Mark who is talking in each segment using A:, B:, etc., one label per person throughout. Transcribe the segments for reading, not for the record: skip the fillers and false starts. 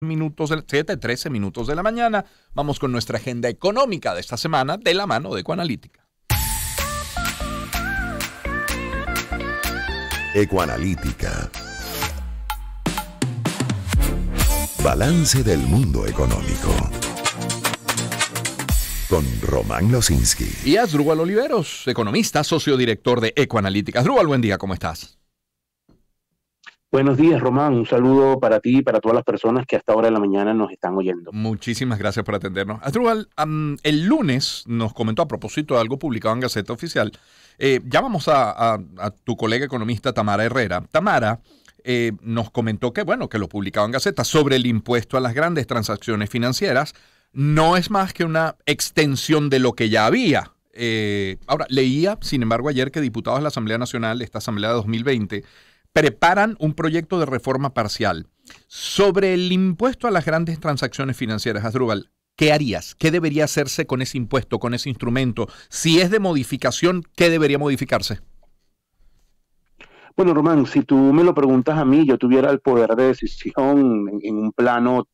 A: Minutos, 7:13 minutos de la mañana. Vamos con nuestra agenda económica de esta semana de la mano de Ecoanalítica.
B: Ecoanalítica. Balance del mundo económico. Con Román Losinski.
A: Y Asdrúbal Oliveros, economista, socio director de Ecoanalítica. Asdrúbal, buen día, ¿cómo estás?
C: Buenos días, Román. Un saludo para ti y para todas las personas que hasta ahora de la mañana nos están oyendo.
A: Muchísimas gracias por atendernos. Asdrúbal, el lunes nos comentó a propósito de algo publicado en Gaceta Oficial. Llamamos a tu colega economista Tamara Herrera. Tamara nos comentó que lo publicaba en Gaceta sobre el impuesto a las grandes transacciones financieras. No es más que una extensión de lo que ya había. Ahora, leía, sin embargo, ayer que diputados de la Asamblea Nacional, esta Asamblea de 2020, preparan un proyecto de reforma parcial sobre el impuesto a las grandes transacciones financieras. Asdrúbal, ¿qué harías? ¿Qué debería hacerse con ese impuesto, con ese instrumento? Si es de modificación, ¿qué debería modificarse?
C: Bueno, Román, si tú me lo preguntas a mí, yo tuviera el poder de decisión en un plano,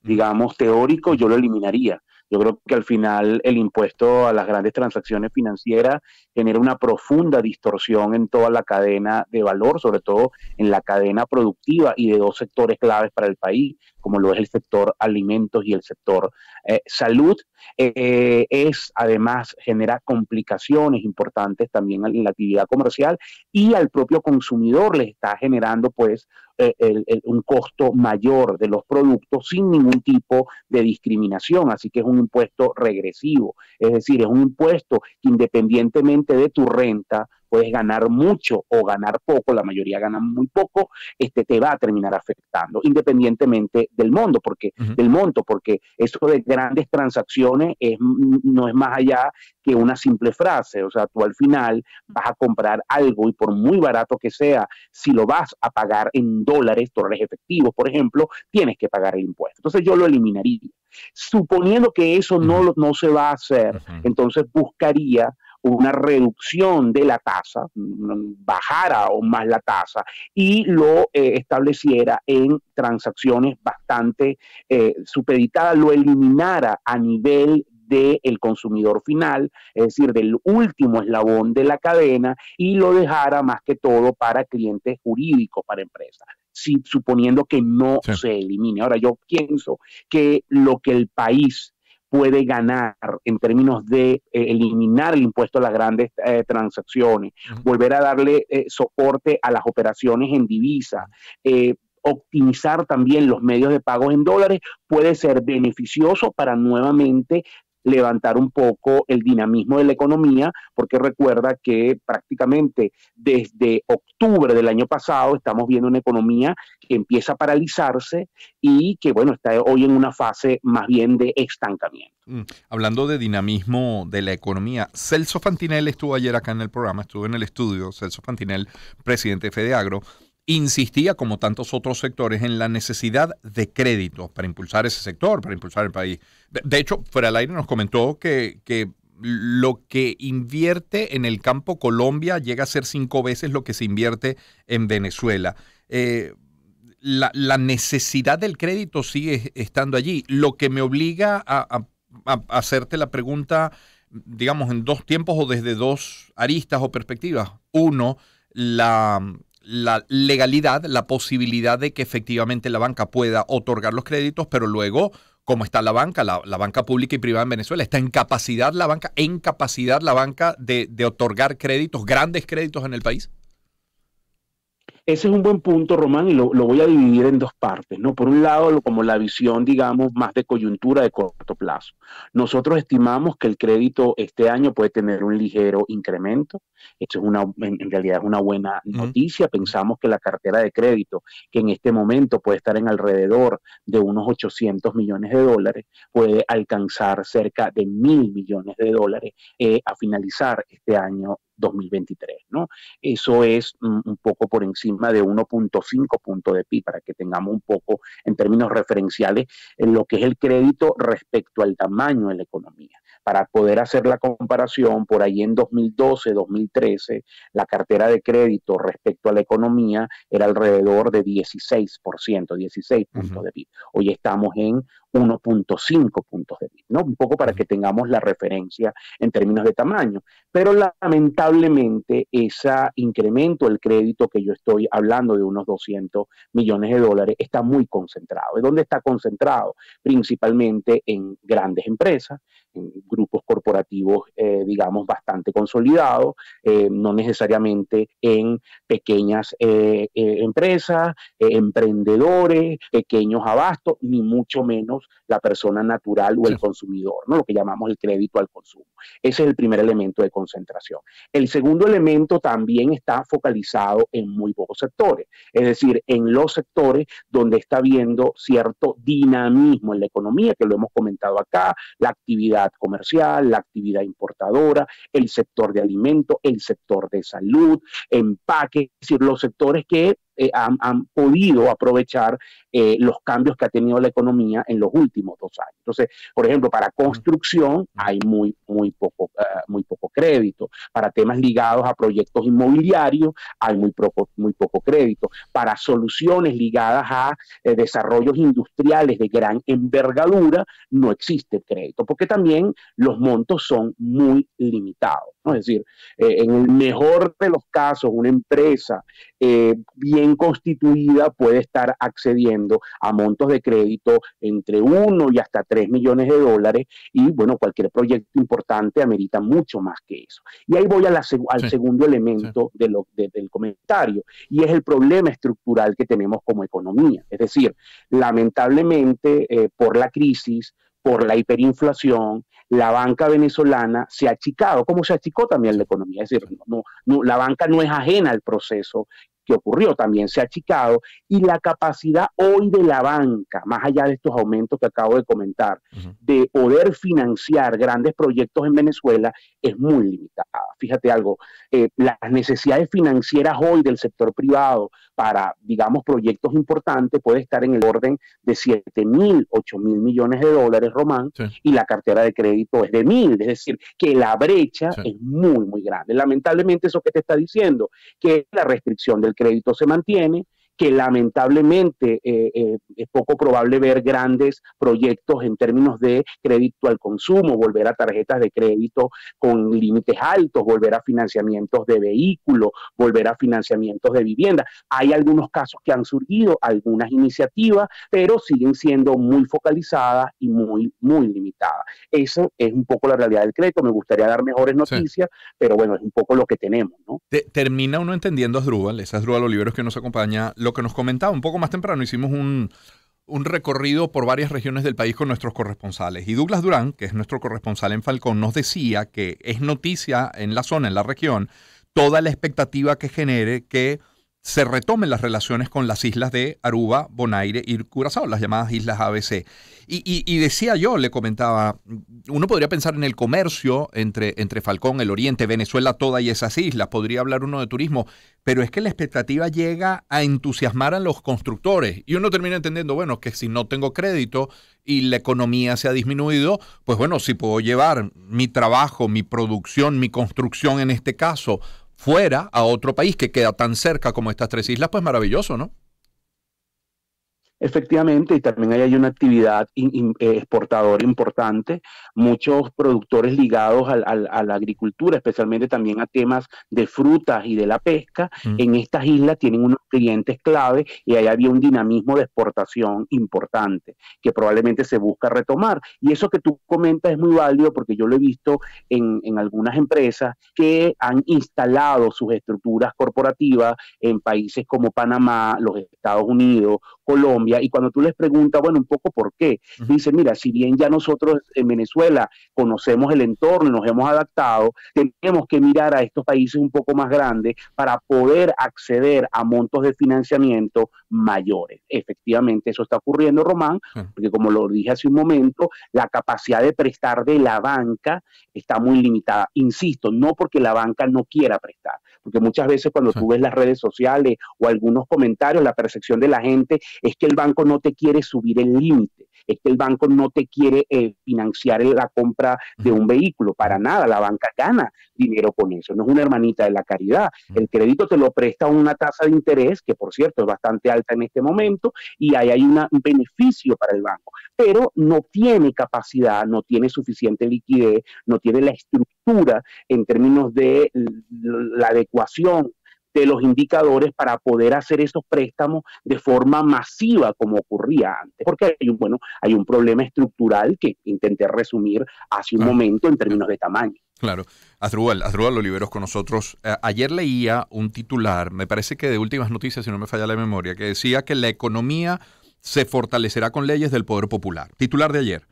C: digamos, teórico, yo lo eliminaría. Yo creo que al final el impuesto a las grandes transacciones financieras genera una profunda distorsión en toda la cadena de valor, sobre todo en la cadena productiva y de dos sectores claves para el país, como lo es el sector alimentos y el sector salud. Además, genera complicaciones importantes también en la actividad comercial y al propio consumidor le está generando pues un costo mayor de los productos sin ningún tipo de discriminación, así que es un impuesto regresivo, es decir, es un impuesto que independientemente de tu renta, puedes ganar mucho o ganar poco, la mayoría ganan muy poco, te va a terminar afectando, independientemente del monto, porque eso de grandes transacciones no es más allá que una simple frase, o sea, tú al final vas a comprar algo y por muy barato que sea, si lo vas a pagar en dólares efectivos, por ejemplo, tienes que pagar el impuesto. Entonces yo lo eliminaría. Suponiendo que eso no se va a hacer, entonces buscaría una reducción de la tasa, bajara aún más la tasa y lo estableciera en transacciones bastante supeditadas, lo eliminara a nivel del consumidor final, es decir, del último eslabón de la cadena y lo dejara más que todo para clientes jurídicos, para empresas. Suponiendo que no se elimine. Ahora, yo pienso que lo que el país puede ganar en términos de eliminar el impuesto a las grandes transacciones, volver a darle soporte a las operaciones en divisa, optimizar también los medios de pago en dólares, puede ser beneficioso para nuevamente levantar un poco el dinamismo de la economía, porque recuerda que prácticamente desde octubre del año pasado estamos viendo una economía que empieza a paralizarse y que, está hoy en una fase más bien de estancamiento.
A: Hablando de dinamismo de la economía, Celso Fantinel estuvo ayer acá en el programa, estuvo en el estudio, Celso Fantinel, presidente de Fedeagro, insistía, como tantos otros sectores, en la necesidad de crédito para impulsar ese sector, para impulsar el país. De hecho, fuera del aire nos comentó que lo que invierte en el campo Colombia llega a ser 5 veces lo que se invierte en Venezuela. La necesidad del crédito sigue estando allí, lo que me obliga a hacerte la pregunta, digamos, en dos tiempos o desde dos aristas o perspectivas. Uno, la legalidad, la posibilidad de que efectivamente la banca pueda otorgar los créditos, pero luego, ¿cómo está la banca? La banca pública y privada en Venezuela. ¿Está en capacidad la banca de otorgar créditos, grandes créditos en el país?
C: Ese es un buen punto, Román, y lo voy a dividir en dos partes, ¿no? Por un lado, como la visión, digamos, más de coyuntura de corto plazo. Nosotros estimamos que el crédito este año puede tener un ligero incremento. Esto es en realidad es una buena noticia. Pensamos que la cartera de crédito, que en este momento puede estar en alrededor de unos 800 millones de dólares, puede alcanzar cerca de 1.000 millones de dólares a finalizar este año 2023, ¿no? Eso es un poco por encima de 1.5 puntos de PIB, para que tengamos un poco en términos referenciales en lo que es el crédito respecto al tamaño de la economía. Para poder hacer la comparación, por ahí en 2012, 2013, la cartera de crédito respecto a la economía era alrededor de 16%, 16 puntos de PIB. Hoy estamos en 1.5 puntos de PIB, ¿no? Un poco para que tengamos la referencia en términos de tamaño. Pero lamentablemente ese incremento del crédito que yo estoy hablando de unos 200 millones de dólares está muy concentrado. ¿De dónde está concentrado? Principalmente en grandes empresas, en grupos corporativos, digamos, bastante consolidados, no necesariamente en pequeñas empresas, emprendedores, pequeños abastos, ni mucho menos la persona natural o el consumidor, ¿no? Lo que llamamos el crédito al consumo. Ese es el primer elemento de concentración. El segundo elemento también está focalizado en muy pocos sectores, es decir, en los sectores donde está habiendo cierto dinamismo en la economía, que lo hemos comentado acá, la actividad comercial, la actividad importadora, el sector de alimentos, el sector de salud, empaque, es decir, los sectores que han podido aprovechar los cambios que ha tenido la economía en los últimos 2 años. Entonces, por ejemplo, para construcción hay muy poco crédito. Para temas ligados a proyectos inmobiliarios hay muy poco crédito. Para soluciones ligadas a desarrollos industriales de gran envergadura no existe crédito, porque también los montos son muy limitados, ¿no? Es decir, en el mejor de los casos, una empresa bien constituida puede estar accediendo a montos de crédito entre 1 y hasta 3 millones de dólares, y bueno, cualquier proyecto importante amerita mucho más que eso. Y ahí voy al segundo elemento del comentario, y es el problema estructural que tenemos como economía. Es decir, lamentablemente por la crisis, por la hiperinflación, la banca venezolana se ha achicado, como se achicó también la economía. Es decir, la banca no es ajena al proceso que ocurrió, también se ha achicado, y la capacidad hoy de la banca, más allá de estos aumentos que acabo de comentar, de poder financiar grandes proyectos en Venezuela es muy limitada. Fíjate algo, las necesidades financieras hoy del sector privado para, digamos, proyectos importantes puede estar en el orden de 7.000, 8.000 millones de dólares, Román, y la cartera de crédito es de 1.000, es decir, que la brecha es muy, muy grande. Lamentablemente eso que te está diciendo, que la restricción del crédito se mantiene, que lamentablemente es poco probable ver grandes proyectos en términos de crédito al consumo, volver a tarjetas de crédito con límites altos, volver a financiamientos de vehículos, volver a financiamientos de vivienda. Hay algunos casos que han surgido, algunas iniciativas, pero siguen siendo muy focalizadas y muy, muy limitadas. Eso es un poco la realidad del crédito. Me gustaría dar mejores noticias, pero bueno, es un poco lo que tenemos, ¿no?
A: Termina uno entendiendo a Asdrúbal, ese Asdrúbal Oliveros que nos acompaña, lo que nos comentaba un poco más temprano. Hicimos un recorrido por varias regiones del país con nuestros corresponsales. Y Douglas Durán, que es nuestro corresponsal en Falcón, nos decía que es noticia en la zona, en la región, toda la expectativa que genere que se retomen las relaciones con las islas de Aruba, Bonaire y Curazao, las llamadas islas ABC. Y decía yo, le comentaba, uno podría pensar en el comercio entre Falcón, el Oriente, Venezuela, toda y esas islas. Podría hablar uno de turismo, pero es que la expectativa llega a entusiasmar a los constructores. Y uno termina entendiendo, bueno, que si no tengo crédito y la economía se ha disminuido, pues bueno, si puedo llevar mi trabajo, mi producción, mi construcción en este caso, fuera a otro país que queda tan cerca como estas 3 islas, pues maravilloso, ¿no?
C: Efectivamente, y también hay una actividad exportadora importante. Muchos productores ligados a la agricultura, especialmente también a temas de frutas y de la pesca, en estas islas tienen unos clientes clave, y ahí había un dinamismo de exportación importante que probablemente se busca retomar. Y eso que tú comentas es muy válido, porque yo lo he visto en algunas empresas que han instalado sus estructuras corporativas en países como Panamá, los Estados Unidos, Colombia, Colombia, y cuando tú les preguntas, bueno, un poco por qué, dicen, mira, si bien ya nosotros en Venezuela conocemos el entorno y nos hemos adaptado, tenemos que mirar a estos países un poco más grandes para poder acceder a montos de financiamiento mayores. Efectivamente, eso está ocurriendo, Román, porque como lo dije hace un momento, la capacidad de prestar de la banca está muy limitada. Insisto, no porque la banca no quiera prestar, porque muchas veces cuando tú ves las redes sociales o algunos comentarios, la percepción de la gente es que el banco no te quiere subir el límite, es que el banco no te quiere financiar la compra de un vehículo. Para nada, la banca gana dinero con eso, no es una hermanita de la caridad. El crédito te lo presta a una tasa de interés, que por cierto es bastante alta en este momento, y ahí hay un beneficio para el banco, pero no tiene capacidad, no tiene suficiente liquidez, no tiene la estructura en términos de la adecuación de los indicadores para poder hacer esos préstamos de forma masiva como ocurría antes, porque hay un problema estructural que intenté resumir hace un momento en términos de tamaño.
A: Claro. Asdrúbal Oliveros con nosotros. Ayer leía un titular, me parece que de Últimas Noticias, si no me falla la memoria, que decía que la economía se fortalecerá con leyes del poder popular. Titular de ayer.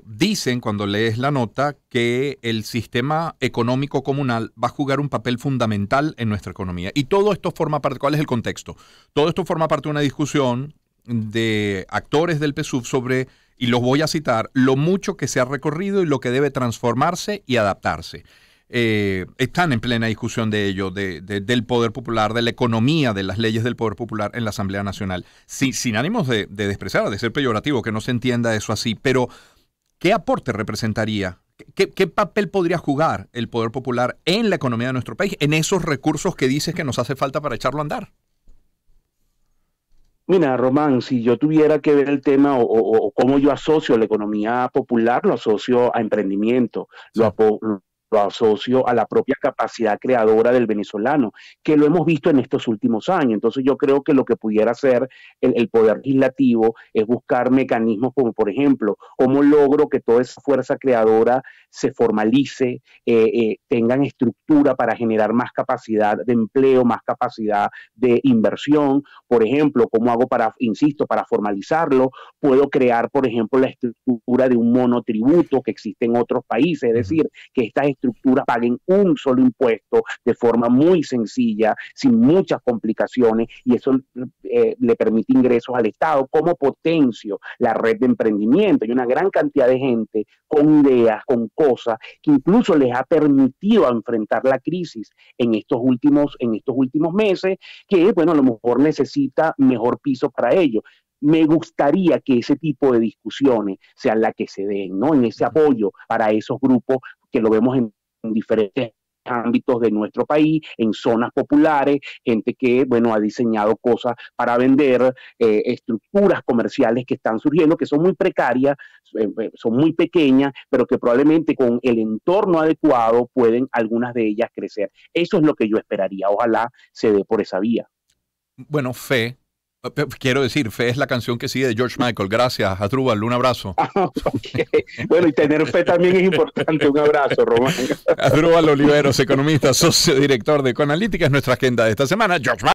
A: Dicen, cuando lees la nota, que el sistema económico comunal va a jugar un papel fundamental en nuestra economía. Y todo esto forma parte, ¿cuál es el contexto? Todo esto forma parte de una discusión de actores del PSUV sobre, y los voy a citar, lo mucho que se ha recorrido y lo que debe transformarse y adaptarse. Están en plena discusión de ello, del poder popular, de la economía, de las leyes del poder popular en la Asamblea Nacional. Sin ánimos de despreciar, de ser peyorativo, que no se entienda eso así, pero ¿qué aporte representaría? ¿Qué papel podría jugar el poder popular en la economía de nuestro país, en esos recursos que dices que nos hace falta para echarlo a andar?
C: Mira, Román, si yo tuviera que ver el tema o cómo yo asocio la economía popular, lo asocio a emprendimiento, sí. Lo asocio a la propia capacidad creadora del venezolano, que lo hemos visto en estos últimos años. Entonces yo creo que lo que pudiera hacer el Poder Legislativo es buscar mecanismos como, por ejemplo, cómo logro que toda esa fuerza creadora se formalice, tengan estructura para generar más capacidad de empleo, más capacidad de inversión. Por ejemplo, ¿cómo hago para formalizarlo? Puedo crear, por ejemplo, la estructura de un monotributo que existe en otros países, es decir, que estas estructuras paguen un solo impuesto de forma muy sencilla, sin muchas complicaciones, y eso le permite ingresos al Estado. ¿Cómo potencio la red de emprendimiento? Hay una gran cantidad de gente con ideas, con cosas, que incluso les ha permitido enfrentar la crisis en estos últimos meses, que, bueno, a lo mejor necesita mejor piso para ello. Me gustaría que ese tipo de discusiones sean las que se den, ¿no? En ese apoyo para esos grupos que lo vemos en diferentes ámbitos de nuestro país, en zonas populares, gente que, bueno, ha diseñado cosas para vender, estructuras comerciales que están surgiendo, que son muy precarias, son muy pequeñas, pero que probablemente con el entorno adecuado pueden algunas de ellas crecer. Eso es lo que yo esperaría. Ojalá se dé por esa vía.
A: Bueno, fe. Quiero decir, fe es la canción que sigue de George Michael. Gracias, Asdrúbal. Un abrazo.
C: Okay. Bueno, y tener fe también es importante. Un abrazo, Román.
A: Asdrúbal Oliveros, economista, socio director de Ecoanalítica, es nuestra agenda de esta semana. George Michael.